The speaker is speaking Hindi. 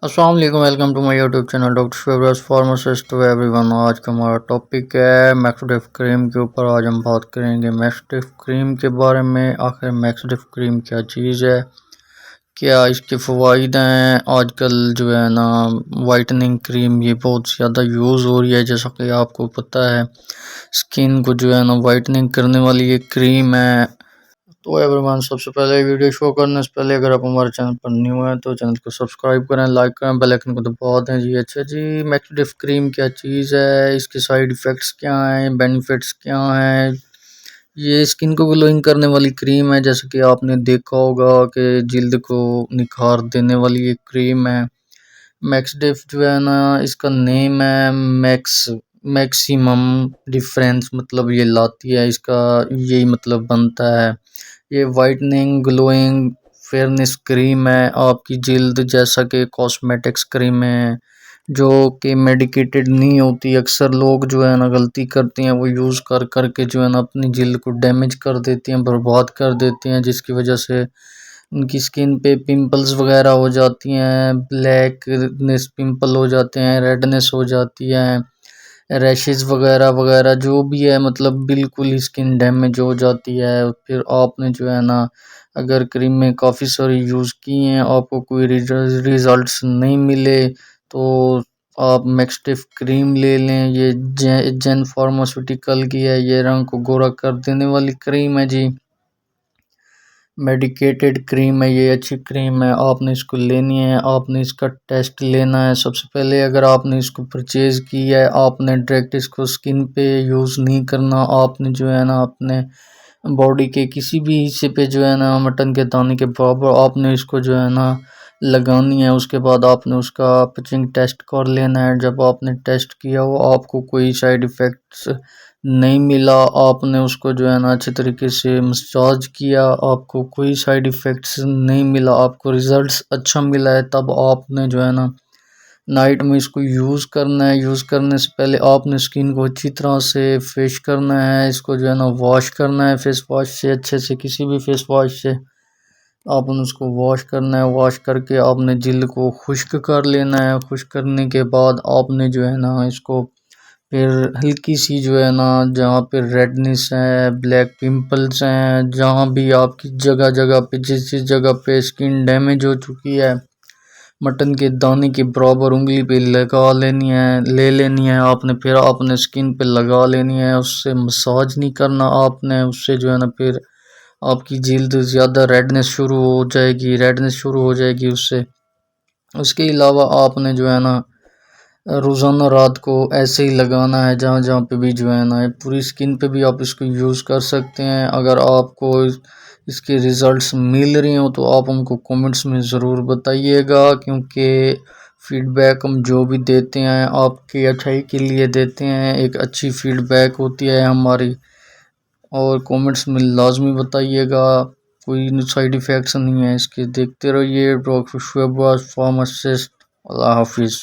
अस्सलाम वालेकुम, welcome to my YouTube channel doctor favourite pharmacist to everyone. आज का हमारा टॉपिक है मैक्सोडिफ क्रीम के ऊपर। आज हम बात करेंगे मैक्सोडिफ क्रीम के बारे में। आखिर मैक्सोडिफ क्रीम क्या चीज़ है, क्या इसके फ़वाइद हैं। आजकल जो है ना वाइटनिंग क्रीम ये बहुत ज़्यादा यूज़ हो रही है, जैसा कि आपको पता है। स्किन को जो है ना वाइटनिंग करने वाली ये क्रीम है। तो एवरीवन, सबसे पहले वीडियो शो करने से पहले अगर आप हमारे चैनल पर न्यू हैं तो चैनल को सब्सक्राइब करें, लाइक करें, बेल आइकन को दबा दें जी। अच्छा जी, मैक्सोडिफ क्रीम क्या चीज़ है, इसके साइड इफ़ेक्ट्स क्या हैं, बेनिफिट्स क्या हैं। ये स्किन को ग्लोइंग करने वाली क्रीम है, जैसे कि आपने देखा होगा कि जिल्द को निखार देने वाली ये क्रीम है। मैक्सडिफ जो है ना इसका नेम है मैक्सिमम डिफरेंस, मतलब ये लाती है, इसका यही मतलब बनता है। ये वाइटनिंग ग्लोइंग फेयरनेस क्रीम है आपकी जिल्द, जैसा कि कॉस्मेटिक्स क्रीम है जो कि मेडिकेटेड नहीं होती। अक्सर लोग जो है ना गलती करते हैं, वो यूज़ कर करके जो है ना अपनी जिल्द को डैमेज कर देती हैं, बर्बाद कर देती हैं, जिसकी वजह से उनकी स्किन पे पिंपल्स वगैरह हो जाती हैं, ब्लैकनेस पिंपल हो जाते हैं, रेडनेस हो जाती है, रैशेस वगैरह वगैरह जो भी है, मतलब बिल्कुल ही स्किन डैमेज हो जाती है। फिर आपने जो है ना अगर क्रीम में काफ़ी सारी यूज़ की हैं, आपको कोई रिजल्ट्स नहीं मिले तो आप मैक्सटिफ क्रीम ले लें। ये जेन फार्मास्यूटिकल की है, ये रंग को गोरा कर देने वाली क्रीम है जी। मेडिकेटेड क्रीम है, ये अच्छी क्रीम है, आपने इसको लेनी है। आपने इसका टेस्ट लेना है सबसे पहले। अगर आपने इसको परचेज़ की है, आपने डायरेक्ट इसको स्किन पे यूज़ नहीं करना। आपने जो है ना अपने बॉडी के किसी भी हिस्से पे जो है ना मटन के दाने के बराबर आपने इसको जो है ना लगानी है। उसके बाद आपने उसका पिचिंग टेस्ट कर लेना है। जब आपने टेस्ट किया हो, आपको कोई साइड इफ़ेक्ट्स नहीं मिला, आपने उसको जो है ना अच्छे तरीके से मसाज किया, आपको कोई साइड इफ़ेक्ट्स नहीं मिला, आपको रिज़ल्ट्स अच्छा मिला है, तब आपने जो है ना नाइट में इसको यूज़ करना है। यूज़ करने से पहले आपने स्किन को अच्छी तरह से फेस करना है, इसको जो है ना वॉश करना है फेस वॉश से, अच्छे से किसी भी फेस वॉश से आपने उसको वॉश करना है। वॉश करके आपने जिल्द को खुश्क कर लेना है। खुश्क करने के बाद आपने जो है ना इसको फिर हल्की सी जो है ना जहाँ पे रेडनेस है, ब्लैक पिंपल्स हैं, जहाँ भी आपकी जगह जगह पे जिस जिस जगह पे स्किन डैमेज हो चुकी है, मटन के दाने के बराबर उंगली पे लगा लेनी है, ले लेनी है आपने। फिर आपने स्किन पे लगा लेनी है, उससे मसाज नहीं करना आपने। उससे जो है ना फिर आपकी जिल्द ज़्यादा रेडनेस शुरू हो जाएगी उससे। उसके अलावा आपने जो है ना रोज़ाना रात को ऐसे ही लगाना है, जहाँ जहाँ पे भी जो है ना पूरी स्किन पे भी आप इसको यूज़ कर सकते हैं। अगर आपको इसके रिज़ल्ट्स मिल रहे हो तो आप हमको कमेंट्स में ज़रूर बताइएगा, क्योंकि फीडबैक हम जो भी देते हैं आपकी अच्छाई के लिए देते हैं। एक अच्छी फीडबैक होती है हमारी, और कमेंट्स में लाजमी बताइएगा। कोई साइड इफ़ेक्ट्स नहीं है इसके। देखते रहिए डॉक्टर शहबाज फार्मासिस्ट। अल्लाह हाफिज़।